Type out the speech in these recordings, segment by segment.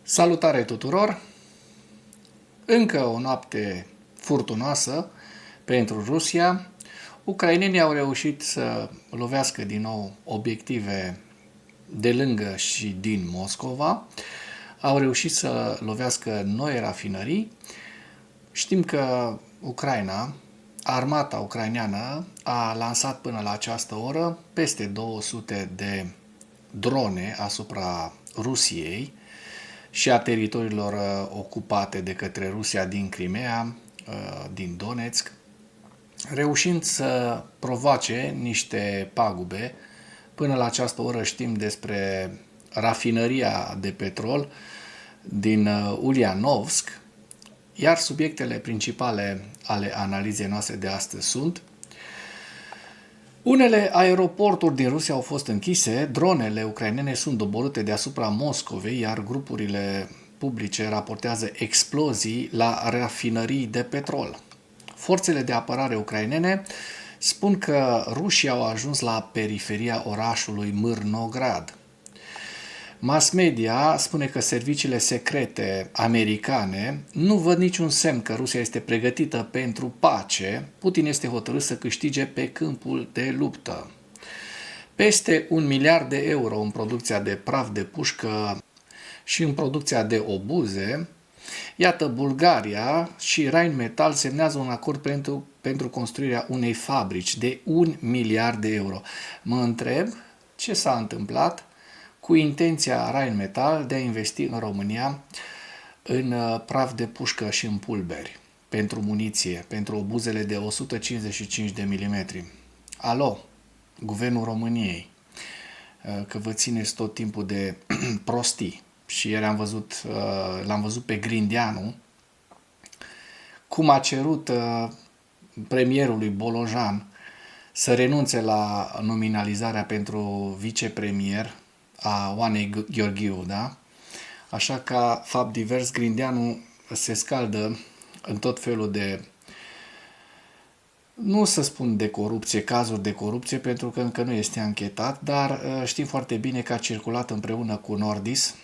Salutare tuturor! Încă o noapte furtunoasă pentru Rusia. Ucrainenii au reușit să lovească din nou obiective de lângă și din Moscova. Au reușit să lovească noi rafinării. Știm că armata ucraineană a lansat până la această oră peste 200 de drone asupra Rusiei și a teritoriilor ocupate de către Rusia din Crimea, din Donetsk, reușind să provoace niște pagube. Până la această oră știm despre rafinăria de petrol din Ulianovsk, iar subiectele principale ale analizei noastre de astăzi sunt: unele aeroporturi din Rusia au fost închise, dronele ucrainene sunt doborâte deasupra Moscovei, iar grupurile publice raportează explozii la rafinării de petrol. Forțele de apărare ucrainene spun că rușii au ajuns la periferia orașului Mârnograd. Mass media spune că serviciile secrete americane nu văd niciun semn că Rusia este pregătită pentru pace. Putin este hotărât să câștige pe câmpul de luptă. Peste 1 miliard de euro în producția de praf de pușcă și în producția de obuze. Iată, Bulgaria și Rheinmetall semnează un acord pentru construirea unei fabrici de 1 miliard de euro. Mă întreb ce s-a întâmplat cu intenția Rheinmetall de a investi în România în praf de pușcă și în pulberi pentru muniție, pentru obuzele de 155 de milimetri. Alo, Guvernul României, că vă țineți tot timpul de prostii. Și ieri l-am văzut pe Grindeanu cum a cerut premierului Bolojan să renunțe la nominalizarea pentru vicepremier a Oanei Gheorghiu, da? Așa ca fapt divers, Grindeanu se scaldă în tot felul de, nu să spun de corupție, cazuri de corupție, pentru că încă nu este anchetat, dar știm foarte bine că a circulat împreună cu Nordis,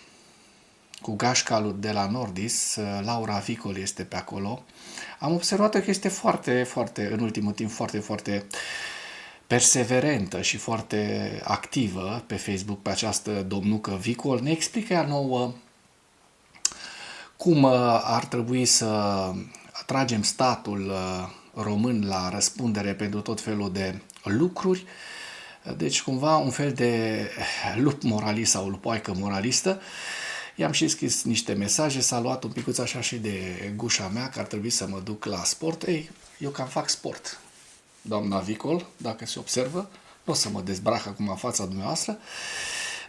cu gașca de la Nordis, Laura Vicol este pe acolo. Am observat că este în ultimul timp, foarte perseverentă și foarte activă pe Facebook pe această domnucă Vicol. Ne explică ea nouă cum ar trebui să atragem statul român la răspundere pentru tot felul de lucruri. Deci cumva un fel de lup moralist sau lupoaică moralistă. I-am și scris niște mesaje, s-a luat un picuț așa și de gușa mea că ar trebui să mă duc la sport. Ei, eu cam fac sport, doamna Vicol, dacă se observă, nu o să mă dezbrac acum în fața dumneavoastră,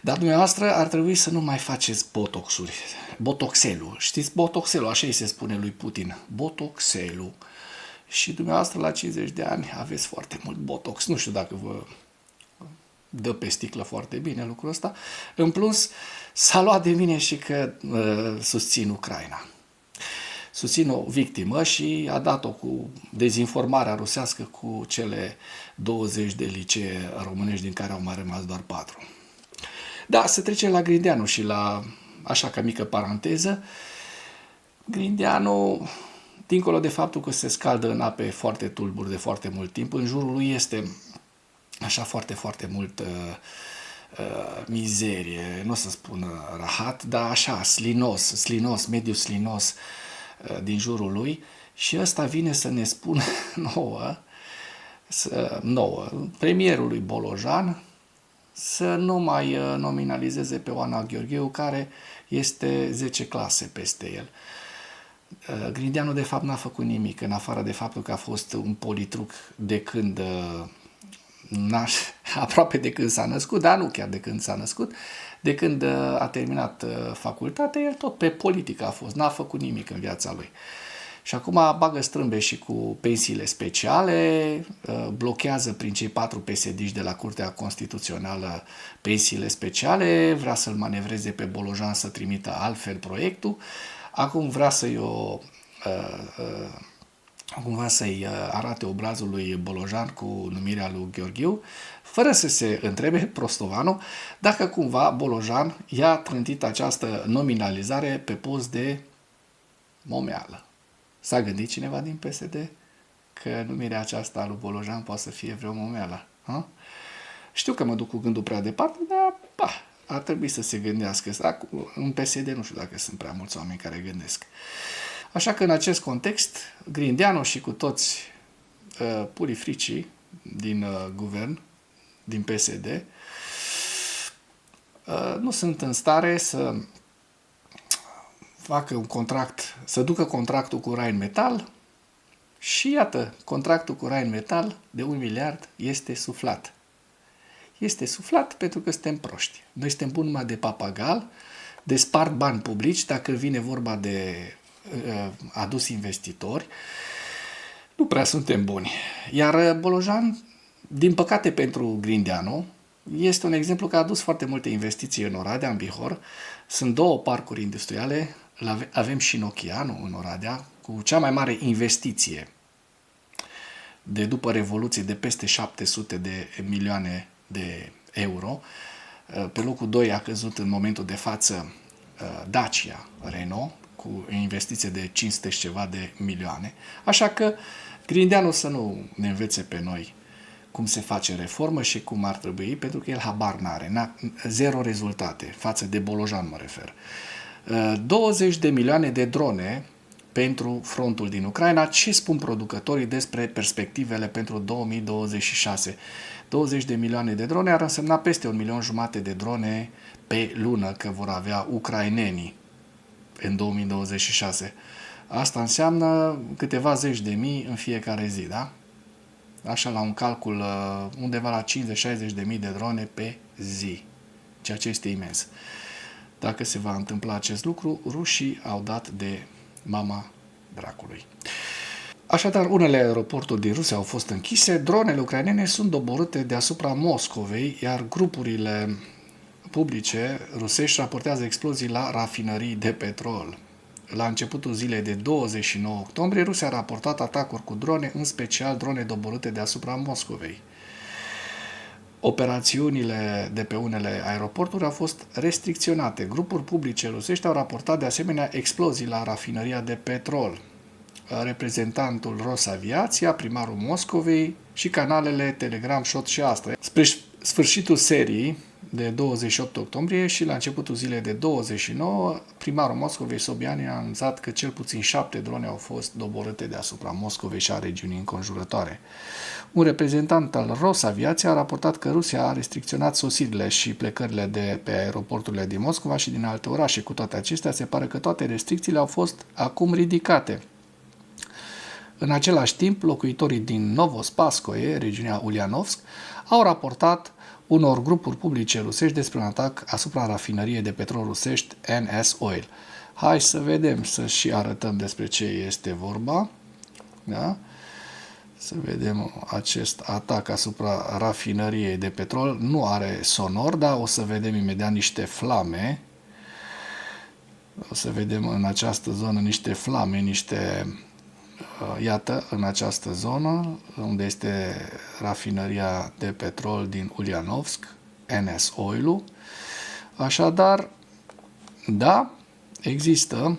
dar dumneavoastră ar trebui să nu mai faceți botoxuri. Botoxelul, știți, botoxelul, așa îi se spune lui Putin, botoxelul. Și dumneavoastră la 50 de ani aveți foarte mult botox, nu știu dacă vă dă pe sticlă foarte bine lucrul ăsta. În plus, s-a luat de mine și că susțin Ucraina. Susțin o victimă și a dat-o cu dezinformarea rusească cu cele 20 de licee românești, din care au mai rămas doar 4. Da, să trecem la Grindeanu și la, așa ca mică paranteză, Grindeanu, dincolo de faptul că se scaldă în ape foarte tulburi de foarte mult timp, în jurul lui este așa foarte mult mizerie, nu o să spun rahat, dar așa, slinos, mediu slinos din jurul lui, și ăsta vine să ne spună nouă, premierului Bolojan, să nu mai nominalizeze pe Oana Gheorghiu, care este 10 clase peste el. Grindeanu de fapt n-a făcut nimic, în afară de faptul că a fost un politruc de când aproape de când s-a născut, dar nu chiar de când s-a născut, de când a terminat facultatea, el tot pe politică a fost, n-a făcut nimic în viața lui. Și acum bagă strâmbe și cu pensiile speciale, blochează prin cei 4 PSD-ști de la Curtea Constituțională pensiile speciale, vrea să-l manevreze pe Bolojan să trimită altfel proiectul, acum vrea să-i arate obrazul lui Bolojan cu numirea lui Gheorghiu, fără să se întrebe Prostovanul dacă cumva Bolojan i-a trântit această nominalizare pe post de momeală. S-a gândit cineva din PSD că numirea aceasta a lui Bolojan poate să fie vreo momeală? Ha? Știu că mă duc cu gândul prea departe, dar ar trebui să se gândească. În PSD nu știu dacă sunt prea mulți oameni care gândesc. Așa că în acest context, Grindeanu și cu toți purifricii din guvern, din PSD, nu sunt în stare să facă un contract, să ducă contractul cu Rheinmetall și iată, contractul cu Rheinmetall de 1 miliard este suflat. Este suflat pentru că suntem proști. Noi suntem buni numai de papagal, de spart bani publici, dacă vine vorba de adus investitori, nu prea suntem buni. Iar Bolojan, din păcate pentru Grindeanu, este un exemplu că a adus foarte multe investiții în Oradea, în Bihor. Sunt 2 parcuri industriale, avem și Nokianu în Oradea, cu cea mai mare investiție de după Revoluție de peste 700 de milioane de euro. Pe locul 2 a căzut în momentul de față Dacia Renault, cu investiție de 500 și ceva de milioane. Așa că Grindeanu să nu ne învețe pe noi cum se face reformă și cum ar trebui, pentru că el habar n-are, zero rezultate, față de Bolojan mă refer. 20 de milioane de drone pentru frontul din Ucraina. Ce spun producătorii despre perspectivele pentru 2026? 20 de milioane de drone ar însemna peste 1,5 milion de drone pe lună că vor avea ucrainenii în 2026. Asta înseamnă câteva zeci de mii în fiecare zi, da? Așa, la un calcul, undeva la 50-60 de mii de drone pe zi, ceea ce este imens. Dacă se va întâmpla acest lucru, rușii au dat de mama dracului. Așadar, unele aeroporturi din Rusia au fost închise, dronele ucrainene sunt doborâte deasupra Moscovei, iar grupurile publice rusești raportează explozii la rafinării de petrol. La începutul zilei de 29 octombrie, Rusia a raportat atacuri cu drone, în special drone doborâte deasupra Moscovei. Operațiunile de pe unele aeroporturi au fost restricționate. Grupuri publice rusești au raportat de asemenea explozii la rafinăria de petrol. Reprezentantul Rosaviația, primarul Moscovei și canalele Telegram, Shot și Astra. Spre sfârșitul serii de 28 octombrie și la începutul zilei de 29, primarul Moscovei, Sobiani, a anunțat că cel puțin 7 drone au fost doborâte deasupra Moscovei și a regiunii înconjurătoare. Un reprezentant al Rosaviația a raportat că Rusia a restricționat sosirile și plecările de pe aeroporturile din Moscova și din alte orașe. Cu toate acestea, se pare că toate restricțiile au fost acum ridicate. În același timp, locuitorii din Novospaskoye, regiunea Ulianovsk, au raportat unor grupuri publice rusești despre un atac asupra rafinăriei de petrol rusești NS Oil. Hai să vedem, să și arătăm despre ce este vorba. Da? Să vedem acest atac asupra rafinăriei de petrol. Nu are sonor, dar o să vedem imediat niște flame. O să vedem în această zonă niște flame, iată, în această zonă, unde este rafinăria de petrol din Ulianovsk, NS Oil-ul. Așadar, da, există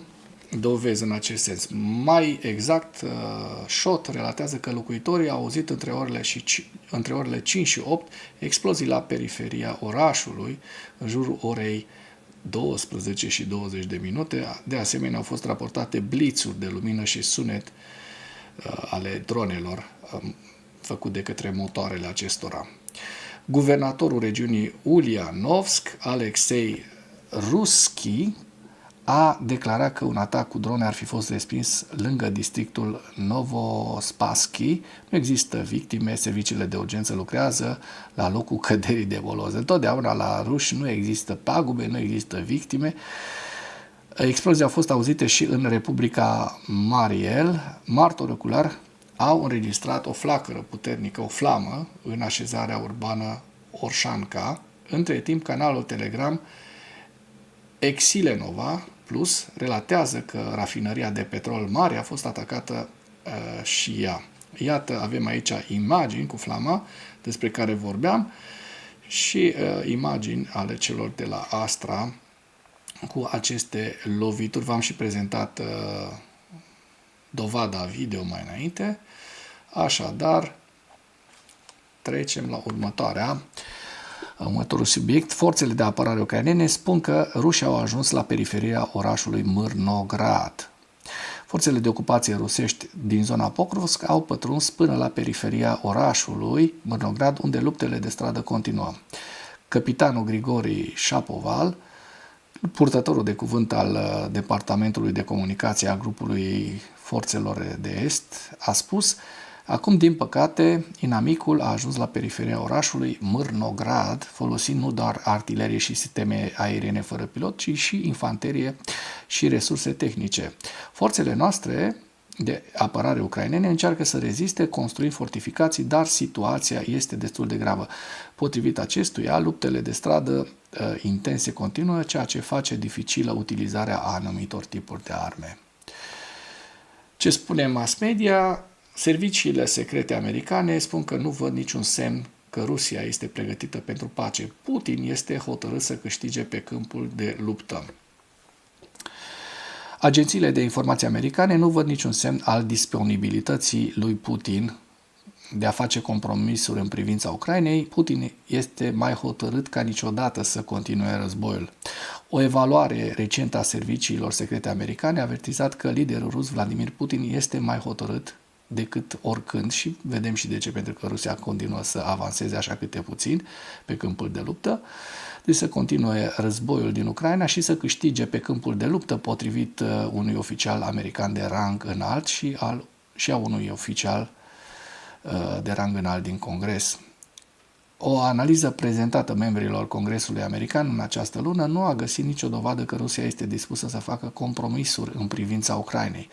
dovezi în acest sens. Mai exact, Shot relatează că locuitorii au auzit între orele 5 și 8 explozii la periferia orașului, în jurul orei 12 și 20 de minute. De asemenea, au fost raportate blițuri de lumină și sunet ale dronelor făcut de către motoarele acestora. Guvernatorul regiunii Ulianovsk, Alexei Ruski, a declarat că un atac cu drone ar fi fost respins lângă districtul Novospasky. Nu există victime, serviciile de urgență lucrează la locul căderii de boloză. Întotdeauna la ruși nu există pagube, nu există victime. Explozii au fost auzite și în Republica Mariel. Martori oculari au înregistrat o flacără puternică, o flamă, în așezarea urbană Orșanca. Între timp, canalul Telegram Exilenova Plus relatează că rafinăria de petrol mare a fost atacată și ea. Iată, avem aici imagini cu flama despre care vorbeam și imagini ale celor de la Astra cu aceste lovituri. V-am și prezentat dovada video mai înainte. Așadar, trecem la următorul subiect. Forțele de apărare ucrainene spun că rușii au ajuns la periferia orașului Mârnograd. Forțele de ocupație rusești din zona Pokrovsk au pătruns până la periferia orașului Mârnograd, unde luptele de stradă continuă. Capitanul Grigori Shapoval, purtătorul de cuvânt al Departamentului de Comunicație a grupului Forțelor de Est, a spus: acum, din păcate, inamicul a ajuns la periferia orașului Mârnograd, folosind nu doar artilerie și sisteme aeriene fără pilot, ci și infanterie și resurse tehnice. Forțele noastre de apărare ucrainene încearcă să reziste construind fortificații, dar situația este destul de gravă. Potrivit acestuia, luptele de stradă intense continuă, ceea ce face dificilă utilizarea anumitor tipuri de arme. Ce spune mass media? Serviciile secrete americane spun că nu văd niciun semn că Rusia este pregătită pentru pace. Putin este hotărât să câștige pe câmpul de luptă. Agențiile de informații americane nu văd niciun semn al disponibilității lui Putin de a face compromisuri în privința Ucrainei. Putin este mai hotărât ca niciodată să continue războiul. O evaluare recentă a serviciilor secrete americane a avertizat că liderul rus Vladimir Putin este mai hotărât decât oricând și vedem și de ce, pentru că Rusia continuă să avanseze așa câte puțin pe câmpul de luptă, deci să continue războiul din Ucraina și să câștige pe câmpul de luptă, potrivit unui oficial american de rang înalt și a unui oficial de rang înalt din Congres. O analiză prezentată membrilor Congresului American în această lună nu a găsit nicio dovadă că Rusia este dispusă să facă compromisuri în privința Ucrainei.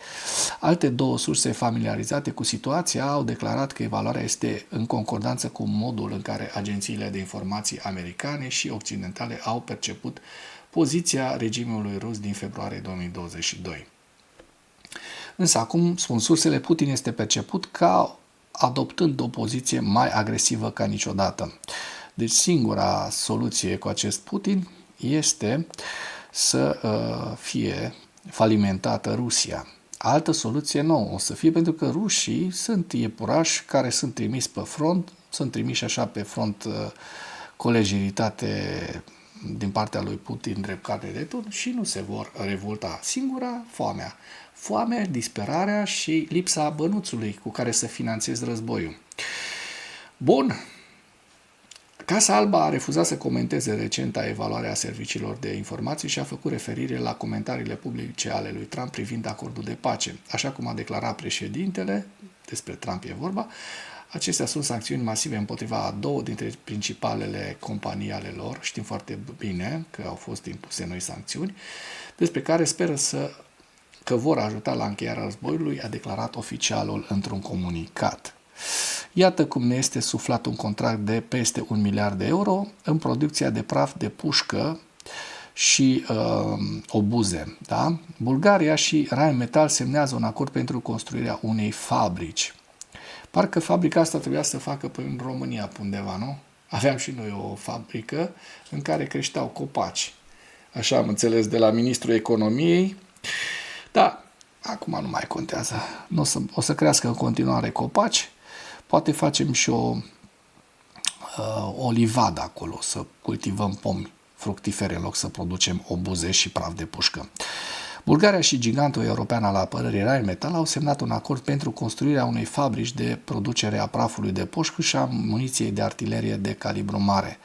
Alte două surse familiarizate cu situația au declarat că evaluarea este în concordanță cu modul în care agențiile de informații americane și occidentale au perceput poziția regimului rus din februarie 2022. Însă acum, spun sursele, Putin este perceput ca adoptând o poziție mai agresivă ca niciodată. Deci singura soluție cu acest Putin este să fie falimentată Rusia. Altă soluție nu o să fie, pentru că rușii sunt iepurași care sunt trimiși pe front, sunt trimiși așa pe front cu lejeritate din partea lui Putin drept carne de tun și nu se vor revolta. Singura, foamea, disperarea și lipsa bănuțului cu care să finanțezi războiul. Bun. Casa Albă a refuzat să comenteze recenta evaluare a serviciilor de informații și a făcut referire la comentariile publice ale lui Trump privind acordul de pace. Așa cum a declarat președintele, despre Trump e vorba, acestea sunt sancțiuni masive împotriva a două dintre principalele companii ale lor. Știm foarte bine că au fost impuse noi sancțiuni, despre care speră că vor ajuta la încheierea războiului, a declarat oficialul într-un comunicat. Iată cum ne este suflat un contract de peste 1 miliard de euro în producția de praf de pușcă și obuze. Da? Bulgaria și Rheinmetall semnează un acord pentru construirea unei fabrici. Parcă fabrica asta trebuia să facă în România pe undeva, nu? Aveam și noi o fabrică în care creșteau copaci. Așa am înțeles de la ministrul economiei. Da, acum nu mai contează. O să crească în continuare copaci. Poate facem și o livadă acolo, să cultivăm pomi fructifere în loc să producem obuze și praf de pușcă. Bulgaria și gigantul european al apărării Rheinmetall au semnat un acord pentru construirea unei fabrici de producere a prafului de pușcă și a muniției de artilerie de calibru mare.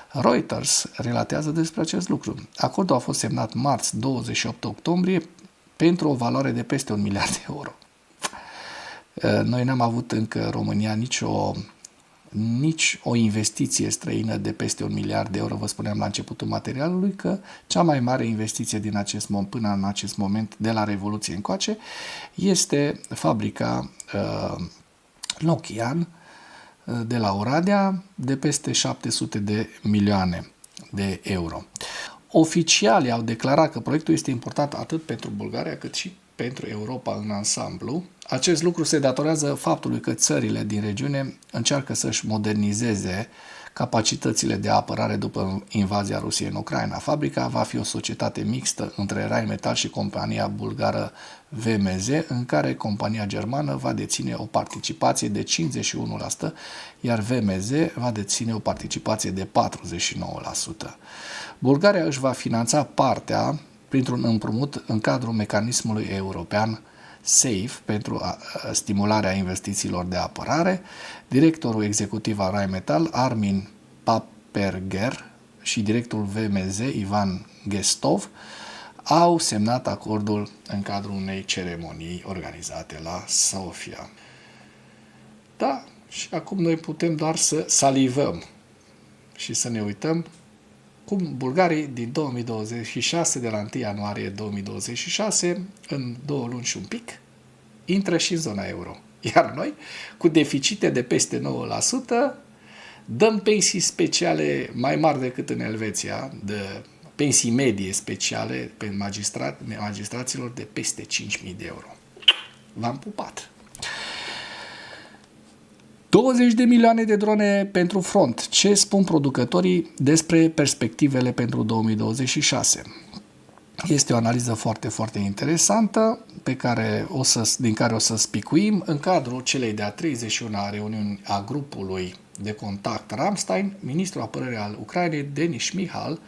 Reuters relatează despre acest lucru. Acordul a fost semnat marți 28 octombrie pentru o valoare de peste 1 miliard de euro. Noi n-am avut încă în România nici o investiție străină de peste 1 miliard de euro. Vă spuneam la începutul materialului că cea mai mare investiție până în acest moment, de la Revoluție încoace, este fabrica Nokian de la Oradea, de peste 700 de milioane de euro. Oficialii au declarat că proiectul este important atât pentru Bulgaria cât și pentru Europa în ansamblu. Acest lucru se datorează faptului că țările din regiune încearcă să-și modernizeze capacitățile de apărare după invazia Rusiei în Ucraina. Fabrica va fi o societate mixtă între Rheinmetall și compania bulgară VMZ, în care compania germană va deține o participație de 51%, iar VMZ va deține o participație de 49%. Bulgaria își va finanța partea printr-un împrumut în cadrul mecanismului european SAFE pentru stimularea investițiilor de apărare. Directorul executiv al Rheinmetall, Armin Paperger, și directorul VMZ, Ivan Gestov, au semnat acordul în cadrul unei ceremonii organizate la Sofia. Da, și acum noi putem doar să salivăm și să ne uităm cum bulgarii din 2026, de la 1 ianuarie 2026, în 2 luni și un pic, intră și în zona euro. Iar noi, cu deficite de peste 9%, dăm pensii speciale mai mari decât în Elveția, de pensii medie speciale pe magistraților de peste 5.000 de euro. V-am pupat! 20 de milioane de drone pentru front. Ce spun producătorii despre perspectivele pentru 2026? Este o analiză foarte, foarte interesantă din care o să spicuim în cadrul celei de-a 31-a reuniuni a grupului de contact Ramstein. Ministrul apărării al Ucrainei, Denis Shmyhal,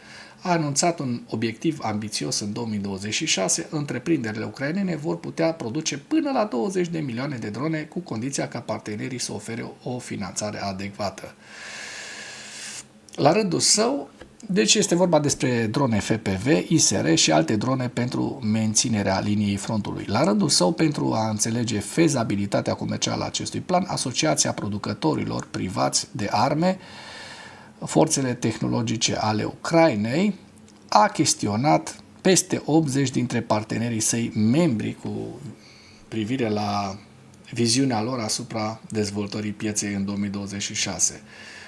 a anunțat un obiectiv ambițios în 2026. Întreprinderile ucrainene vor putea produce până la 20 de milioane de drone, cu condiția ca partenerii să ofere o finanțare adecvată. La rândul său, deci este vorba despre drone FPV, ISR și alte drone pentru menținerea liniei frontului. La rândul său, pentru a înțelege fezabilitatea comercială a acestui plan, Asociația Producătorilor Privați de Arme, Forțele Tehnologice ale Ucrainei, a chestionat peste 80 dintre partenerii săi membri cu privire la viziunea lor asupra dezvoltării pieței în 2026.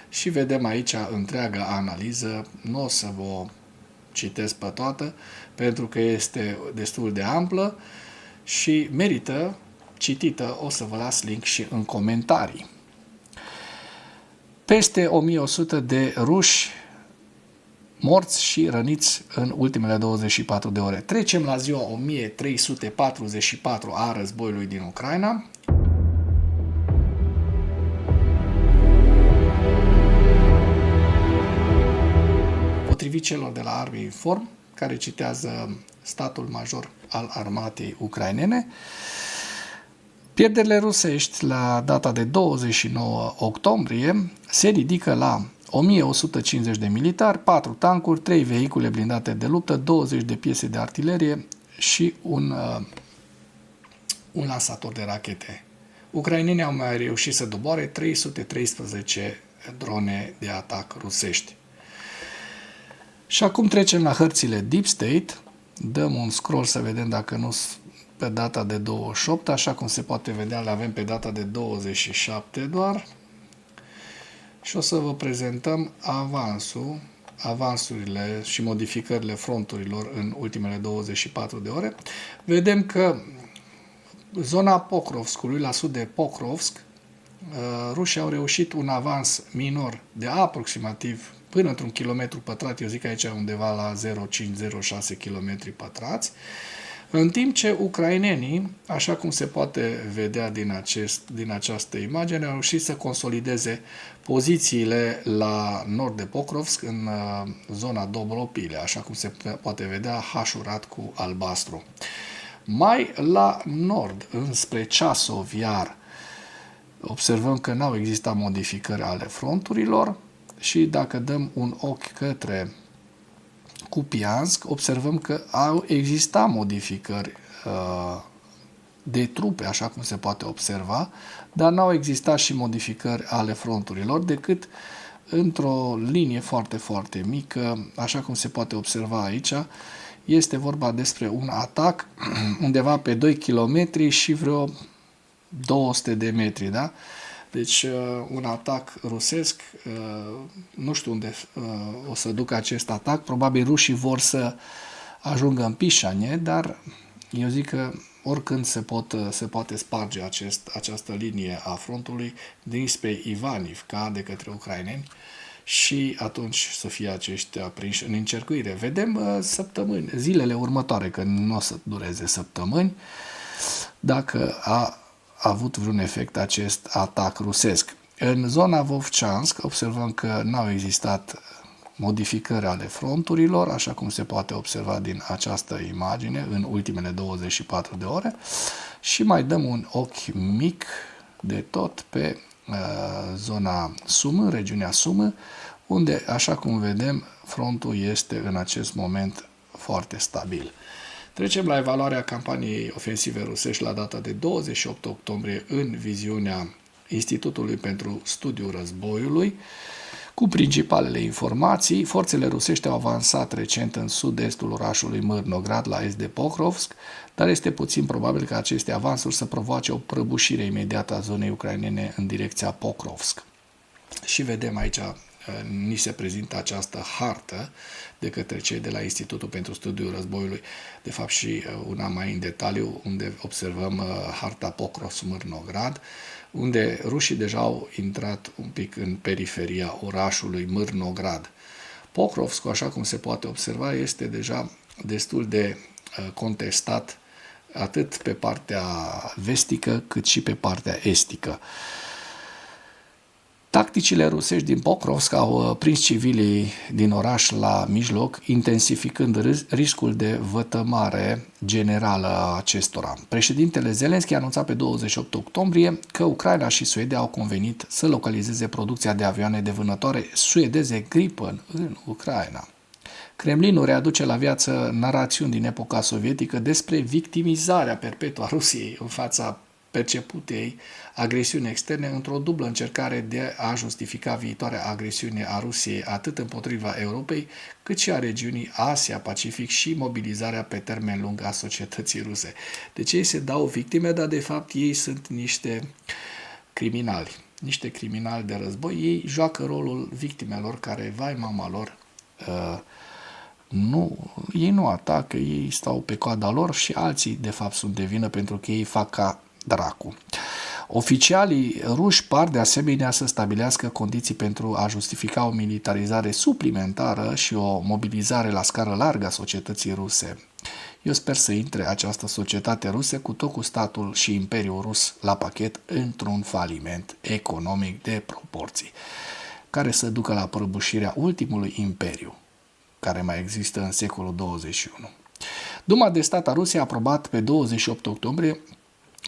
Și vedem aici întreaga analiză, nu o să vă citesc pe toată, pentru că este destul de amplă și merită citită. O să vă las link și în comentarii. Peste 1100 de ruși morți și răniți în ultimele 24 de ore. Trecem la ziua 1344 a războiului din Ucraina. Potrivit celor de la Army Inform, care citează statul major al armatei ucrainene, pierderile rusești la data de 29 octombrie se ridică la 1150 de militari, 4 tancuri, 3 vehicule blindate de luptă, 20 de piese de artilerie și un lansator de rachete. Ucrainenii au mai reușit să doboare 313 drone de atac rusești. Și acum trecem la hărțile Deep State. Dăm un scroll să vedem dacă nu pe data de 28, așa cum se poate vedea, le avem pe data de 27 doar. Și o să vă prezentăm avansurile și modificările fronturilor în ultimele 24 de ore. Vedem că zona Pokrovskului, la sud de Pokrovsk, rușii au reușit un avans minor de aproximativ până într-un kilometru pătrat, eu zic aici undeva la 0,5-0,6 km pătrați, în timp ce ucrainenii, așa cum se poate vedea din această imagine, au reușit să consolideze pozițiile la nord de Pokrovsk, în zona Dobropile, așa cum se poate vedea hașurat cu albastru. Mai la nord, înspre Chasov, iar observăm că n-au existat modificări ale fronturilor și dacă dăm un ochi către Kupiansk, observăm că au existat modificări de trupe, așa cum se poate observa, dar n-au existat și modificări ale fronturilor, decât într-o linie foarte, foarte mică, așa cum se poate observa aici. Este vorba despre un atac undeva pe 2 km și vreo 200 de metri, da? Deci un atac rusesc, nu știu unde o să ducă acest atac, probabil rușii vor să ajungă în Pișanie, dar eu zic că oricând se poate sparge această linie a frontului dinspre Ivanivka de către ucraineni și atunci să fie aceștia prinși în încercuire. Vedem zilele următoare, că nu o să dureze săptămâni, dacă a avut vreun efect acest atac rusesc. În zona Vovchansk observăm că n-au existat modificări ale fronturilor, așa cum se poate observa din această imagine în ultimele 24 de ore, și mai dăm un ochi mic de tot pe zona Sumă, regiunea Sumă, unde, așa cum vedem, frontul este în acest moment foarte stabil. Trecem la evaluarea campaniei ofensive rusești la data de 28 octombrie în viziunea Institutului pentru Studiul Războiului. Cu principalele informații, forțele rusești au avansat recent în sud-estul orașului Mârnograd, la est de Pokrovsk, dar este puțin probabil ca aceste avansuri să provoace o prăbușire imediată a zonei ucrainene în direcția Pokrovsk. Și vedem aici, ni se prezintă această hartă de către cei de la Institutul pentru Studiul Războiului, de fapt și una mai în detaliu, unde observăm harta Pokrovsk-Mârnograd, unde rușii deja au intrat un pic în periferia orașului Mârnograd. Pokrovsk, așa cum se poate observa, este deja destul de contestat atât pe partea vestică cât și pe partea estică. Tacticile rusești din Pokrovsk au prins civilii din oraș la mijloc, intensificând riscul de vătămare generală a acestora. Președintele Zelenski a anunțat pe 28 octombrie că Ucraina și Suedia au convenit să localizeze producția de avioane de vânătoare suedeze Gripen în Ucraina. Kremlinul readuce la viață narațiuni din epoca sovietică despre victimizarea perpetuă a Rusiei în fața perceputei agresiuni externe într-o dublă încercare de a justifica viitoarea agresiune a Rusiei atât împotriva Europei, cât și a regiunii Asia-Pacific și mobilizarea pe termen lung a societății ruse. Deci ei se dau victime, dar de fapt ei sunt niște criminali de război. Ei joacă rolul victimelor care, vai mama lor, ei nu atacă, ei stau pe coada lor și alții de fapt sunt de vină pentru că ei fac ca dracu. Oficialii ruși par de asemenea să stabilească condiții pentru a justifica o militarizare suplimentară și o mobilizare la scară largă a societății ruse. Eu sper să intre această societate rusă cu tot cu statul și imperiul rus la pachet într-un faliment economic de proporții, care să ducă la prăbușirea ultimului imperiu care mai există în secolul 21. Duma de stat a Rusiei a aprobat pe 28 octombrie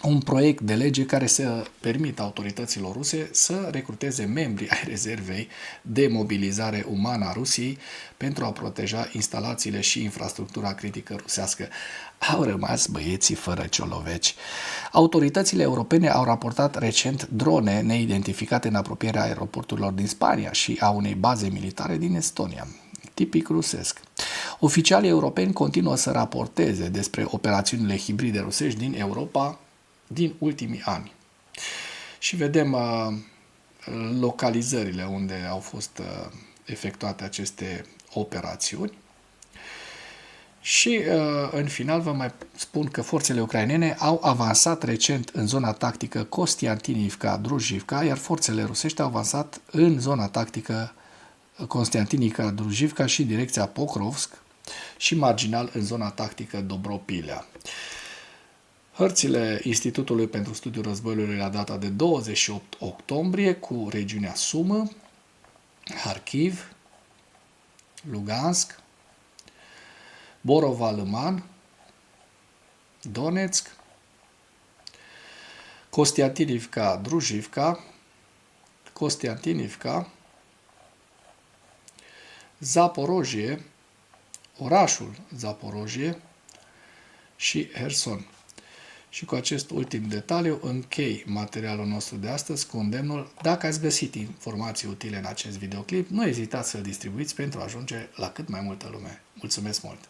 un proiect de lege care să permită autorităților ruse să recruteze membri ai rezervei de mobilizare umană a Rusiei pentru a proteja instalațiile și infrastructura critică rusească. Au rămas băieții fără cioloveci. Autoritățile europene au raportat recent drone neidentificate în apropierea aeroporturilor din Spania și a unei baze militare din Estonia. Tipic rusesc. Oficialii europeni continuă să raporteze despre operațiunile hibride rusești din Europa din ultimii ani. Și vedem localizările unde au fost efectuate aceste operațiuni. Și în final vă mai spun că forțele ucrainene au avansat recent în zona tactică Kostiantinivka-Druzhivka, iar forțele rusești au avansat în zona tactică Kostiantinivka-Druzhivka și direcția Pokrovsk și marginal în zona tactică Dobropilea. Hărțile Institutului pentru Studiul Războiului la data de 28 octombrie cu regiunea Sumă, Kharkiv, Lugansk, Borova-Lăman, Donetsk, Kostiantinivka-Druzhivka, Kostiantinivka, Zaporojie, orașul Zaporojie și Herson. Și cu acest ultim detaliu închei materialul nostru de astăzi cu îndemnul: dacă ați găsit informații utile în acest videoclip, nu ezitați să-l distribuiți pentru a ajunge la cât mai multă lume. Mulțumesc mult!